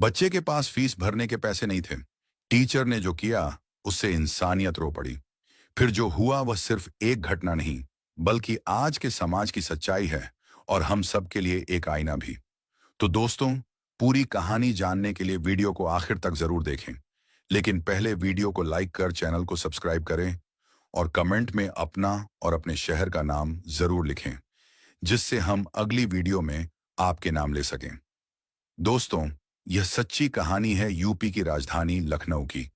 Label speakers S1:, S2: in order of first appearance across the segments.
S1: बच्चे के पास फीस भरने के पैसे नहीं थे। टीचर ने जो किया उससे इंसानियत रो पड़ी। फिर जो हुआ वह सिर्फ एक घटना नहीं, बल्कि आज के समाज की सच्चाई है और हम सब के लिए एक आईना भी। तो दोस्तों, पूरी कहानी जानने के लिए वीडियो को आखिर तक जरूर देखें। लेकिन पहले वीडियो को लाइक कर चैनल को सब्सक्राइब करें और कमेंट में अपना और अपने शहर का नाम जरूर लिखें, जिससे हम अगली वीडियो में आपके नाम ले सकें। दोस्तों, यह सच्ची कहानी है यूपी की राजधानी लखनऊ की,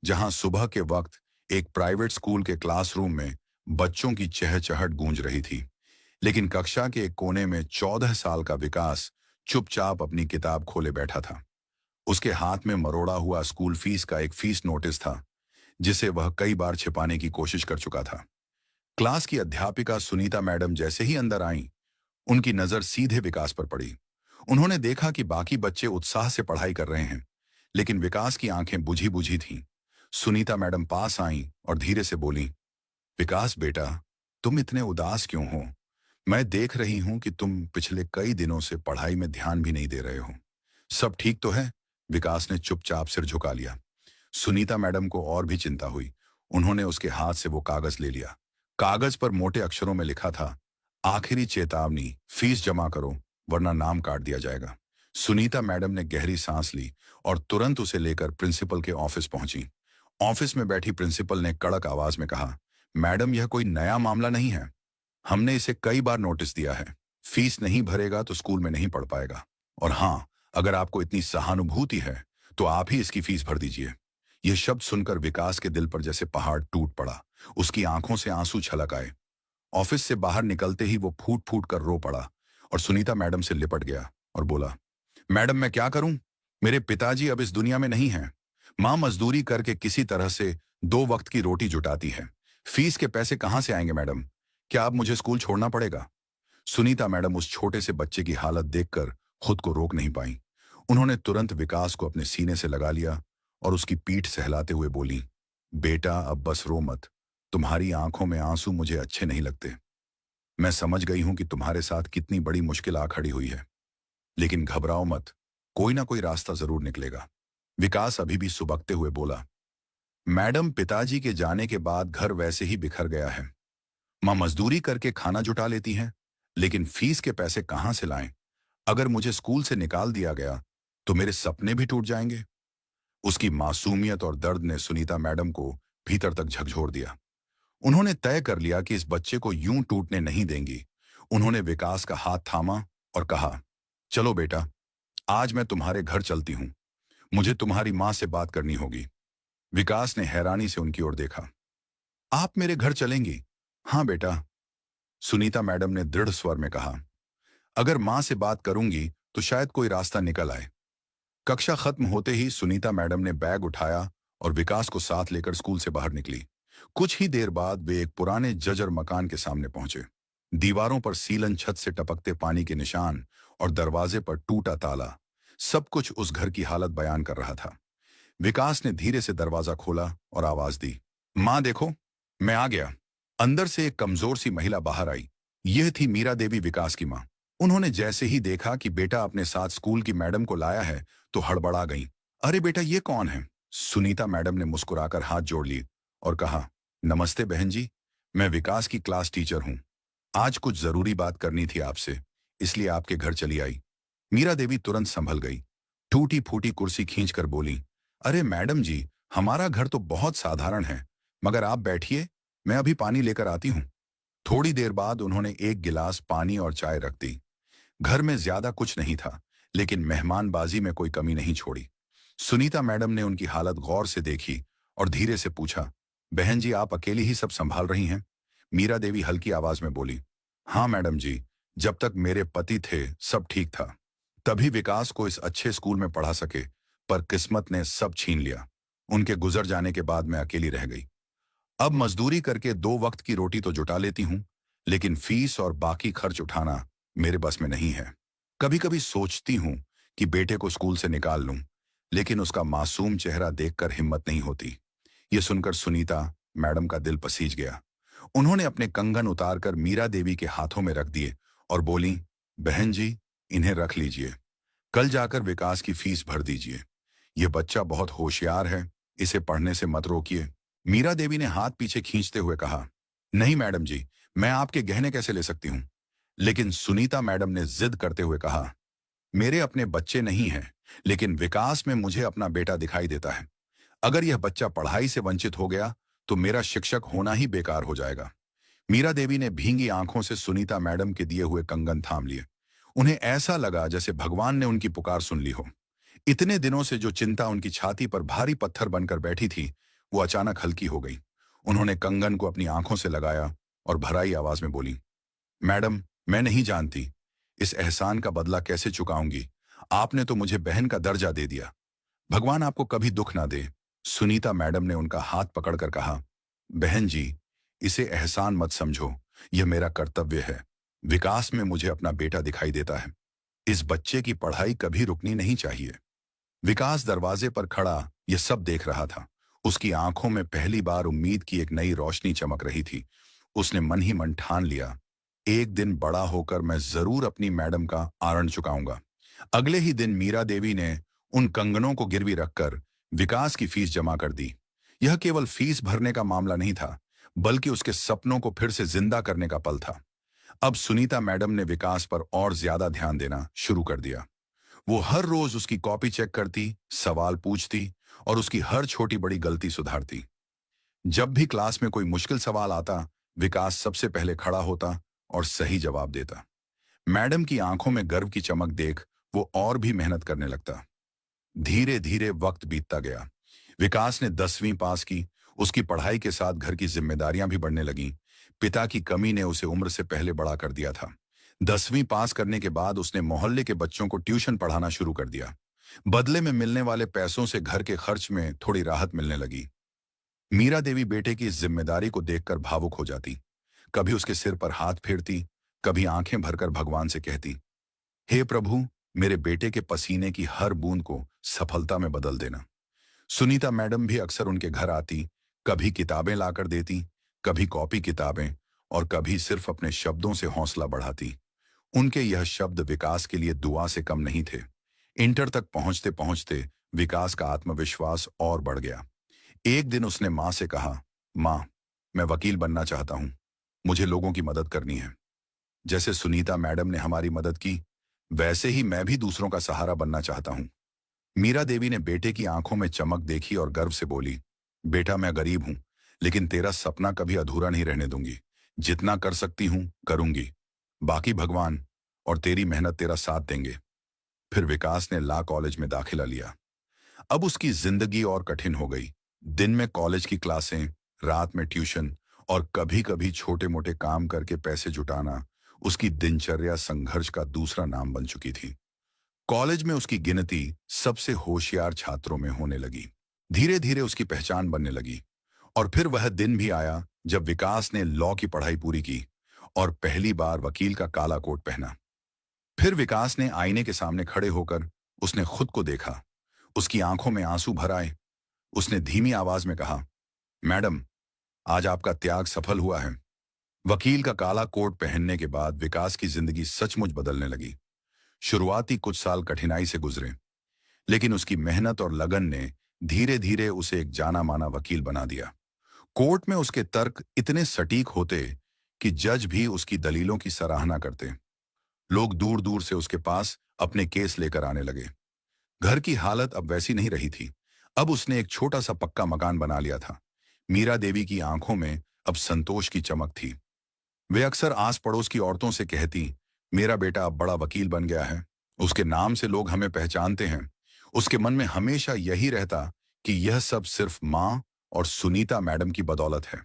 S1: जहां सुबह के वक्त एक प्राइवेट स्कूल के क्लासरूम में बच्चों की चहचहट गूंज रही थी। लेकिन कक्षा के एक कोने में 14 साल का विकास चुपचाप अपनी किताब खोले बैठा था। उसके हाथ में मरोड़ा हुआ स्कूल फीस का एक फीस नोटिस था, जिसे वह कई बार छिपाने की कोशिश कर चुका था। क्लास की अध्यापिका सुनीता मैडम जैसे ही अंदर आईं, उनकी नजर सीधे विकास पर पड़ी। उन्होंने देखा कि बाकी बच्चे उत्साह से पढ़ाई कर रहे हैं, लेकिन विकास की आंखें बुझी बुझी थीं। सुनीता मैडम पास आईं और धीरे से बोली, विकास बेटा, तुम इतने उदास क्यों हो? मैं देख रही हूं कि तुम पिछले कई दिनों से पढ़ाई में ध्यान भी नहीं दे रहे हो। सब ठीक तो है? विकास ने चुपचाप सिर झुका लिया। सुनीता मैडम को और भी चिंता हुई। उन्होंने उसके हाथ से वो कागज ले लिया। कागज पर मोटे अक्षरों में लिखा था, आखिरी चेतावनी, फीस जमा करो वरना नाम काट दिया जाएगा। सुनीता मैडम ने गहरी सांस ली और तुरंत उसे लेकर प्रिंसिपल के ऑफिस पहुंची। ऑफिस में बैठी प्रिंसिपल ने कड़क आवाज में कहा, मैडम, यह कोई नया मामला नहीं है। हमने इसे कई बार नोटिस दिया है। फीस नहीं भरेगा तो स्कूल में नहीं पढ़ पाएगा। और हाँ, अगर आपको इतनी सहानुभूति है तो आप ही इसकी फीस भर दीजिए। यह शब्द सुनकर विकास के दिल पर जैसे पहाड़ टूट पड़ा। उसकी आंखों से आंसू छलक आए। ऑफिस से बाहर निकलते ही वो फूट फूट कर रो पड़ा और सुनीता मैडम से लिपट गया और बोला, मैडम, मैं क्या करूं? मेरे पिताजी अब इस दुनिया में नहीं हैं। मां मजदूरी करके किसी तरह से 2 वक्त की रोटी जुटाती है। फीस के पैसे कहां से आएंगे मैडम? क्या अब मुझे स्कूल छोड़ना पड़ेगा? सुनीता मैडम उस छोटे से बच्चे की हालत देखकर खुद को रोक नहीं पाई। उन्होंने तुरंत विकास को अपने सीने से लगा लिया और उसकी पीठ सहलाते हुए बोली, बेटा, अब बस रो मत। तुम्हारी आंखों में आंसू मुझे अच्छे नहीं लगते। मैं समझ गई हूं कि तुम्हारे साथ कितनी बड़ी मुश्किल आ खड़ी हुई है, लेकिन घबराओ मत, कोई ना कोई रास्ता जरूर निकलेगा। विकास अभी भी सुबकते हुए बोला, मैडम, पिताजी के जाने के बाद घर वैसे ही बिखर गया है। मां मजदूरी करके खाना जुटा लेती हैं, लेकिन फीस के पैसे कहां से लाएं? अगर मुझे स्कूल से निकाल दिया गया तो मेरे सपने भी टूट जाएंगे। उसकी मासूमियत और दर्द ने सुनीता मैडम को भीतर तक झकझोर दिया। उन्होंने तय कर लिया कि इस बच्चे को यूं टूटने नहीं देंगी। उन्होंने विकास का हाथ थामा और कहा, चलो बेटा, आज मैं तुम्हारे घर चलती हूं। मुझे तुम्हारी मां से बात करनी होगी। विकास ने हैरानी से उनकी ओर देखा। आप मेरे घर चलेंगी? हाँ बेटा, सुनीता मैडम ने दृढ़ स्वर में कहा। अगर मां से बात करूंगी तो शायद कोई रास्ता निकल आए। कक्षा खत्म होते ही सुनीता मैडम ने बैग उठाया और विकास को साथ लेकर स्कूल से बाहर निकली। कुछ ही देर बाद वे एक पुराने जर्जर मकान के सामने पहुंचे। दीवारों पर सीलन, छत से टपकते पानी के निशान और दरवाजे पर टूटा ताला, सब कुछ उस घर की हालत बयान कर रहा था। विकास ने धीरे से दरवाजा खोला और आवाज दी, मां देखो, मैं आ गया। अंदर से एक कमजोर सी महिला बाहर आई। यह थी मीरा देवी, विकास की मां। उन्होंने जैसे ही देखा कि बेटा अपने साथ स्कूल की मैडम को लाया है तो हड़बड़ा गई। अरे बेटा, ये कौन है? सुनीता मैडम ने मुस्कुराकर हाथ जोड़ ली और कहा, नमस्ते बहन जी, मैं विकास की क्लास टीचर हूं। आज कुछ जरूरी बात करनी थी आपसे, इसलिए आपके घर चली आई। मीरा देवी तुरंत संभल गई। टूटी फूटी कुर्सी खींचकर बोली, अरे मैडम जी, हमारा घर तो बहुत साधारण है, मगर आप बैठिए, मैं अभी पानी लेकर आती हूँ। थोड़ी देर बाद उन्होंने एक गिलास पानी और चाय रख दी। घर में ज्यादा कुछ नहीं था, लेकिन मेहमानबाजी में कोई कमी नहीं छोड़ी। सुनीता मैडम ने उनकी हालत गौर से देखी और धीरे से पूछा, बहन जी, आप अकेली ही सब संभाल रही हैं? मीरा देवी हल्की आवाज में बोली, हाँ मैडम जी, जब तक मेरे पति थे सब ठीक था। तभी विकास को इस अच्छे स्कूल में पढ़ा सके, पर किस्मत ने सब छीन लिया। उनके गुजर जाने के बाद मैं अकेली रह गई। अब मजदूरी करके 2 वक्त की रोटी तो जुटा लेती हूँ, लेकिन फीस और बाकी खर्च उठाना मेरे बस में नहीं है। कभी कभी सोचती हूँ कि बेटे को स्कूल से निकाल लूं, लेकिन उसका मासूम चेहरा देखकर हिम्मत नहीं होती। ये सुनकर सुनीता मैडम का दिल पसीज गया। उन्होंने अपने कंगन उतारकर मीरा देवी के हाथों में रख दिए और बोली, बहन जी, इन्हें रख लीजिए। कल जाकर विकास की फीस भर दीजिए। यह बच्चा बहुत होशियार है, इसे पढ़ने से मत रोकिए। मीरा देवी ने हाथ पीछे खींचते हुए कहा, नहीं मैडम जी, मैं आपके गहने कैसे ले सकती हूँ? लेकिन सुनीता मैडम ने जिद करते हुए कहा, मेरे अपने बच्चे नहीं हैं, लेकिन विकास में मुझे अपना बेटा दिखाई देता है। अगर यह बच्चा पढ़ाई से वंचित हो गया, तो मेरा शिक्षक होना ही बेकार हो जाएगा। मीरा देवी ने भींगी आंखों से सुनीता मैडम के दिए हुए कंगन थाम लिए। उन्हें ऐसा लगा जैसे भगवान ने उनकी पुकार सुन ली हो। इतने दिनों से जो चिंता उनकी छाती पर भारी पत्थर बनकर बैठी थी, वो अचानक हल्की हो गई। उन्होंने कंगन को अपनी आंखों से लगाया और भराई आवाज में बोली, मैडम, मैं नहीं जानती इस एहसान का बदला कैसे चुकाऊंगी। आपने तो मुझे बहन का दर्जा दे दिया। भगवान आपको कभी दुख ना दे। सुनीता मैडम ने उनका हाथ पकड़कर कहा, बहन जी, इसे एहसान मत समझो, यह मेरा कर्तव्य है। विकास में मुझे अपना बेटा दिखाई देता है। इस बच्चे की पढ़ाई कभी रुकनी नहीं चाहिए। विकास दरवाजे पर खड़ा यह सब देख रहा था। उसकी आंखों में पहली बार उम्मीद की एक नई रोशनी चमक रही थी। उसने मन ही मन ठान लिया, एक दिन बड़ा होकर मैं जरूर अपनी मैडम का आरण चुकाऊंगा। अगले ही दिन मीरा देवी ने उन कंगनों को गिरवी रखकर विकास की फीस जमा कर दी। यह केवल फीस भरने का मामला नहीं था, बल्कि उसके सपनों को फिर से जिंदा करने का पल था। अब सुनीता मैडम ने विकास पर और ज्यादा ध्यान देना शुरू कर दिया। वो हर रोज उसकी कॉपी चेक करती, सवाल पूछती और उसकी हर छोटी बड़ी गलती सुधारती। जब भी क्लास में कोई मुश्किल सवाल आता, विकास सबसे पहले खड़ा होता और सही जवाब देता। मैडम की आंखों में गर्व की चमक देख वो और भी मेहनत करने लगता। धीरे धीरे वक्त बीतता गया। विकास ने 10वीं पास की। उसकी पढ़ाई के साथ घर की जिम्मेदारियां भी बढ़ने लगीं। पिता की कमी ने उसे उम्र से पहले बड़ा कर दिया था। 10वीं पास करने के बाद उसने मोहल्ले के बच्चों को ट्यूशन पढ़ाना शुरू कर दिया। बदले में मिलने वाले पैसों से घर के खर्च में थोड़ी राहत मिलने लगी। मीरा देवी बेटे की इस जिम्मेदारी को देखकर भावुक हो जाती। कभी उसके सिर पर हाथ फेरती, कभी आंखें भरकर भगवान से कहती, हे प्रभु, मेरे बेटे के पसीने की हर बूंद को सफलता में बदल देना। सुनीता मैडम भी अक्सर उनके घर आती, कभी किताबें लाकर देती, कभी कॉपी किताबें और कभी सिर्फ अपने शब्दों से हौसला बढ़ाती। उनके यह शब्द विकास के लिए दुआ से कम नहीं थे। इंटर तक पहुंचते पहुंचते विकास का आत्मविश्वास और बढ़ गया। एक दिन उसने मां से कहा, मां, मैं वकील बनना चाहता हूं। मुझे लोगों की मदद करनी है। जैसे सुनीता मैडम ने हमारी मदद की, वैसे ही मैं भी दूसरों का सहारा बनना चाहता हूं। मीरा देवी ने बेटे की आंखों में चमक देखी और गर्व से बोली, बेटा, मैं गरीब हूं, लेकिन तेरा सपना कभी अधूरा नहीं रहने दूंगी। जितना कर सकती हूं करूंगी। बाकी भगवान और तेरी मेहनत तेरा साथ देंगे। फिर विकास ने लॉ कॉलेज में दाखिला लिया। अब उसकी जिंदगी और कठिन हो गई। दिन में कॉलेज की क्लासें, रात में ट्यूशन और कभी कभी छोटे मोटे काम करके पैसे जुटाना उसकी दिनचर्या संघर्ष का दूसरा नाम बन चुकी थी। कॉलेज में उसकी गिनती सबसे होशियार छात्रों में होने लगी। धीरे धीरे उसकी पहचान बनने लगी। और फिर वह दिन भी आया जब विकास ने लॉ की पढ़ाई पूरी की और पहली बार वकील का काला कोट पहना। फिर विकास ने आईने के सामने खड़े होकर उसने खुद को देखा। उसकी आंखों में आंसू भर आए। उसने धीमी आवाज में कहा, मैडम, आज आपका त्याग सफल हुआ है। वकील का काला कोट पहनने के बाद विकास की जिंदगी सचमुच बदलने लगी। शुरुआती कुछ साल कठिनाई से गुजरे, लेकिन उसकी मेहनत और लगन ने धीरे धीरे उसे एक जाना माना वकील बना दिया। कोर्ट में उसके तर्क इतने सटीक होते कि जज भी उसकी दलीलों की सराहना करते। लोग दूर दूर से उसके पास अपने केस लेकर आने लगे। घर की हालत अब वैसी नहीं रही थी। अब उसने एक छोटा सा पक्का मकान बना लिया था। मीरा देवी की आंखों में अब संतोष की चमक थी। वे अक्सर आस पड़ोस की औरतों से कहती, मेरा बेटा अब बड़ा वकील बन गया है। उसके नाम से लोग हमें पहचानते हैं। उसके मन में हमेशा यही रहता कि यह सब सिर्फ माँ और सुनीता मैडम की बदौलत है।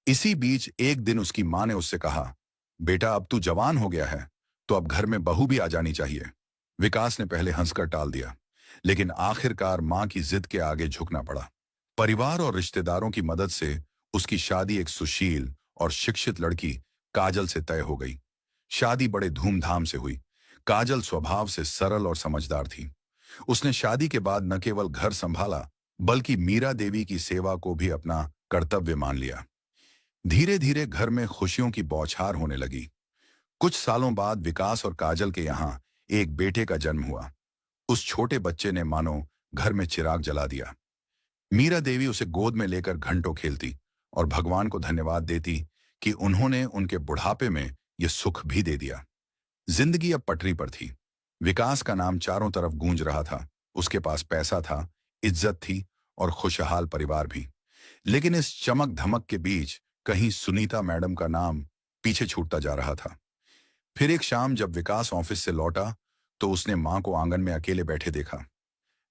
S1: इसी बीच एक दिन उसकी माँ ने उससे कहा, बेटा, अब तू जवान हो गया है, तो अब घर में बहू भी आ जानी चाहिए। विकास ने पहले हंसकर टाल दिया, लेकिन आखिरकार माँ की जिद के आगे झुकना पड़ा। परिवार और रिश्तेदारों की मदद से उसकी शादी एक सुशील और शिक्षित लड़की काजल से तय हो गई। शादी बड़े धूमधाम से हुई। काजल स्वभाव से सरल और समझदार थी। उसने शादी के बाद न केवल घर संभाला, बल्कि मीरा देवी की सेवा को भी अपना कर्तव्य मान लिया। धीरे धीरे घर में खुशियों की बौछार होने लगी। कुछ सालों बाद विकास और काजल के यहाँ एक बेटे का जन्म हुआ। उस छोटे बच्चे ने मानो घर में चिराग जला दिया। मीरा देवी उसे गोद में लेकर घंटों खेलती और भगवान को धन्यवाद देती कि उन्होंने उनके बुढ़ापे में यह सुख भी दे दिया। जिंदगी अब पटरी पर थी। विकास का नाम चारों तरफ गूंज रहा था। उसके पास पैसा था, इज्जत थी और खुशहाल परिवार भी। लेकिन इस चमक धमक के बीच कहीं सुनीता मैडम का नाम पीछे छूटता जा रहा था। फिर एक शाम जब विकास ऑफिस से लौटा तो उसने मां को आंगन में अकेले बैठे देखा।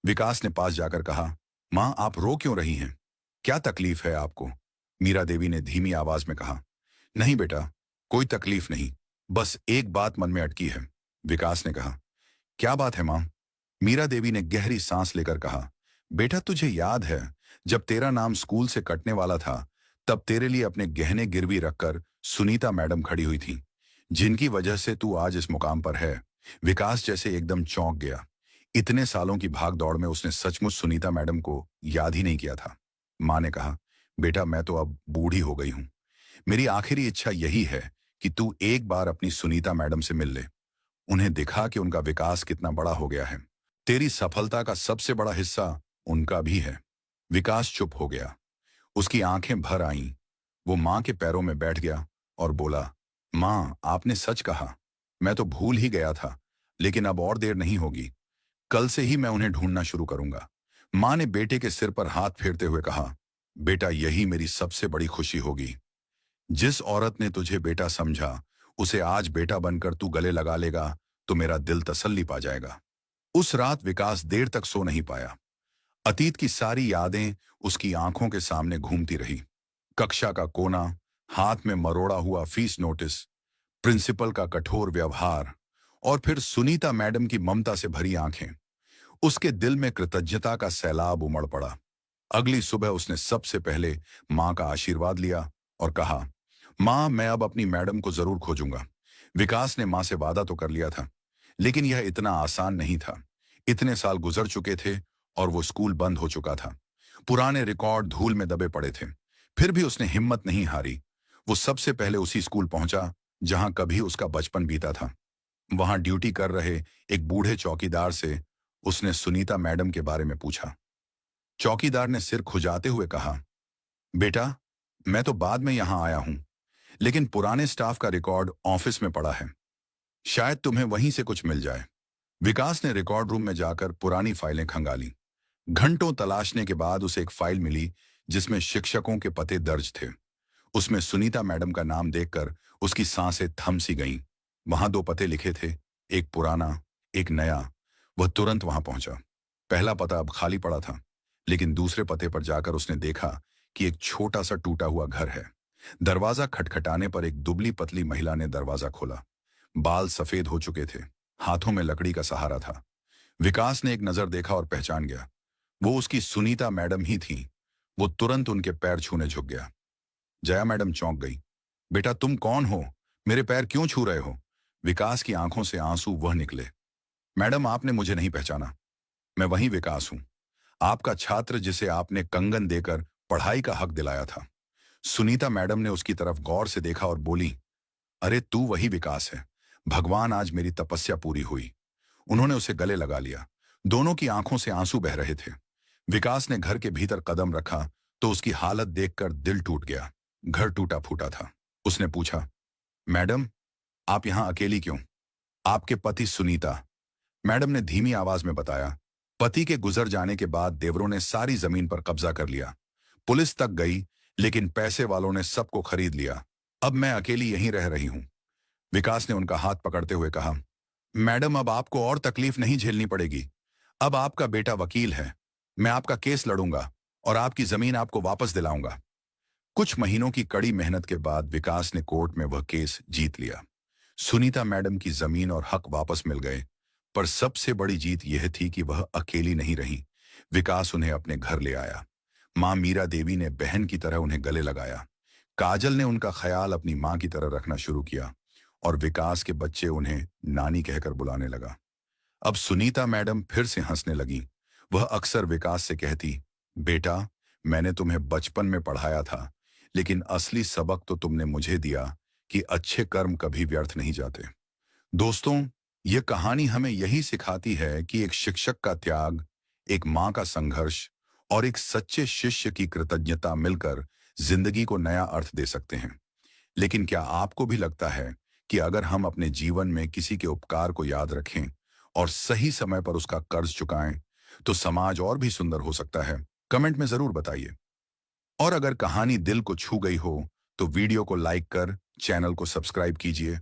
S1: विकास ने पास जाकर कहा, मां आप रो क्यों रही हैं? क्या तकलीफ है आपको? मीरा देवी ने धीमी आवाज में कहा, नहीं बेटा, कोई तकलीफ नहीं, बस एक बात मन में अटकी है। विकास ने कहा, क्या बात है मां? मीरा देवी ने गहरी सांस लेकर कहा, बेटा तुझे याद है जब तेरा नाम स्कूल से कटने वाला था तब तेरे लिए अपने गहने गिरवी रखकर सुनीता मैडम खड़ी हुई थी, जिनकी वजह से तू आज इस मुकाम पर है। विकास जैसे एकदम चौंक गया। इतने सालों की भाग दौड़ में उसने सचमुच सुनीता मैडम को याद ही नहीं किया था। मां ने कहा, बेटा मैं तो अब बूढ़ी हो गई हूं। मेरी आखिरी इच्छा यही है कि तू एक बार अपनी सुनीता मैडम से मिल ले। उन्हें दिखा कि उनका विकास कितना बड़ा हो गया है। तेरी सफलता का सबसे बड़ा हिस्सा उनका भी है। विकास चुप हो गया। उसकी आंखें भर आईं। वो मां के पैरों में बैठ गया और बोला, मां आपने सच कहा, मैं तो भूल ही गया था, लेकिन अब और देर नहीं होगी। कल से ही मैं उन्हें ढूंढना शुरू करूंगा। मां ने बेटे के सिर पर हाथ फेरते हुए कहा, बेटा यही मेरी सबसे बड़ी खुशी होगी। जिस औरत ने तुझे बेटा समझा उसे आज बेटा बनकर तू गले लगा लेगा तो मेरा दिल तसल्ली पा जाएगा। उस रात विकास देर तक सो नहीं पाया। अतीत की सारी यादें उसकी आंखों के सामने घूमती रही। कक्षा का कोना, हाथ में मरोड़ा हुआ फीस नोटिस, प्रिंसिपल का कठोर व्यवहार और फिर सुनीता मैडम की ममता से भरी आंखें। उसके दिल में कृतज्ञता का सैलाब उमड़ पड़ा। अगली सुबह उसने सबसे पहले मां का आशीर्वाद लिया और कहा, मां मैं अब अपनी मैडम को जरूर खोजूंगा। विकास ने मां से वादा तो कर लिया था, लेकिन यह इतना आसान नहीं था। इतने साल गुजर चुके थे और वो स्कूल बंद हो चुका था। पुराने रिकॉर्ड धूल में दबे पड़े थे। फिर भी उसने हिम्मत नहीं हारी। वो सबसे पहले उसी स्कूल पहुंचा जहां कभी उसका बचपन बीता था। वहां ड्यूटी कर रहे एक बूढ़े चौकीदार से उसने सुनीता मैडम के बारे में पूछा। चौकीदार ने सिर खुजाते हुए कहा, बेटा मैं तो बाद में यहां आया हूं, लेकिन पुराने स्टाफ का रिकॉर्ड ऑफिस में पड़ा है, शायद तुम्हें वहीं से कुछ मिल जाए। विकास ने रिकॉर्ड रूम में जाकर पुरानी फाइलें खंगाली। घंटों तलाशने के बाद उसे एक फाइल मिली जिसमें शिक्षकों के पते दर्ज थे। उसमें सुनीता मैडम का नाम देखकर उसकी सांसें थम सी गईं। वहां दो पते लिखे थे, एक पुराना, एक नया। वह तुरंत वहां पहुंचा। पहला पता अब खाली पड़ा था, लेकिन दूसरे पते पर जाकर उसने देखा कि एक छोटा सा टूटा हुआ घर है। दरवाजा खटखटाने पर एक दुबली पतली महिला ने दरवाजा खोला। बाल सफेद हो चुके थे, हाथों में लकड़ी का सहारा था। विकास ने एक नजर देखा और पहचान गया, वो उसकी सुनीता मैडम ही थी। वो तुरंत उनके पैर छूने झुक गया। जया मैडम चौंक गई। बेटा तुम कौन हो? मेरे पैर क्यों छू रहे हो? विकास की आंखों से आंसू वह निकले। मैडम आपने मुझे नहीं पहचाना, मैं वही विकास हूं, आपका छात्र जिसे आपने कंगन देकर पढ़ाई का हक दिलाया था। सुनीता मैडम ने उसकी तरफ गौर से देखा और बोली, अरे तू वही विकास है। भगवान आज मेरी तपस्या पूरी हुई। उन्होंने उसे गले लगा लिया। दोनों की आंखों से आंसू बह रहे थे। विकास ने घर के भीतर कदम रखा तो उसकी हालत देखकर दिल टूट गया। घर टूटा फूटा था। उसने पूछा, मैडम आप यहां अकेली क्यों? आपके पति सुनीता, मैडम ने धीमी आवाज में बताया, पति के गुजर जाने के बाद देवरों ने सारी जमीन पर कब्जा कर लिया। पुलिस तक गई, लेकिन पैसे वालों ने सबको खरीद लिया। अब मैं अकेली यहीं रह रही हूं। विकास ने उनका हाथ पकड़ते हुए कहा, मैडम अब आपको और तकलीफ नहीं झेलनी पड़ेगी। अब आपका बेटा वकील है। मैं आपका केस लड़ूंगा और आपकी जमीन आपको वापस दिलाऊंगा। कुछ महीनों की कड़ी मेहनत के बाद विकास ने कोर्ट में वह केस जीत लिया। सुनीता मैडम की जमीन और हक वापस मिल गए। पर सबसे बड़ी जीत यह थी कि वह अकेली नहीं रही। विकास उन्हें अपने घर ले आया। मां मीरा देवी ने बहन की तरह उन्हें गले लगाया। काजल ने उनका ख्याल अपनी मां की तरह रखना शुरू किया और विकास के बच्चे उन्हें नानी कहकर बुलाने लगा। अब सुनीता मैडम फिर से हंसने लगी। वह अक्सर विकास से कहती, बेटा मैंने तुम्हें बचपन में पढ़ाया था, लेकिन असली सबक तो तुमने मुझे दिया कि अच्छे कर्म कभी व्यर्थ नहीं जाते। दोस्तों, यह कहानी हमें यही सिखाती है कि एक शिक्षक का त्याग, एक माँ का संघर्ष और एक सच्चे शिष्य की कृतज्ञता मिलकर जिंदगी को नया अर्थ दे सकते हैं। लेकिन क्या आपको भी लगता है कि अगर हम अपने जीवन में किसी के उपकार को याद रखें और सही समय पर उसका कर्ज चुकाएं, तो समाज और भी सुंदर हो सकता है? कमेंट में जरूर बताइए। और अगर कहानी दिल को छू गई हो, तो वीडियो को लाइक कर चैनल को सब्सक्राइब कीजिए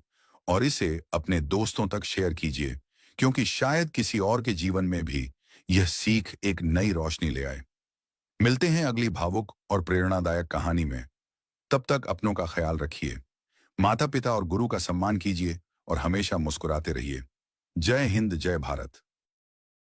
S1: और इसे अपने दोस्तों तक शेयर कीजिए, क्योंकि शायद किसी और के जीवन में भी यह सीख एक नई रोशनी ले आए। मिलते हैं अगली भावुक और प्रेरणादायक कहानी में। तब तक अपनों का ख्याल रखिए, माता पिता और गुरु का सम्मान कीजिए और हमेशा मुस्कुराते रहिए। जय हिंद, जय भारत।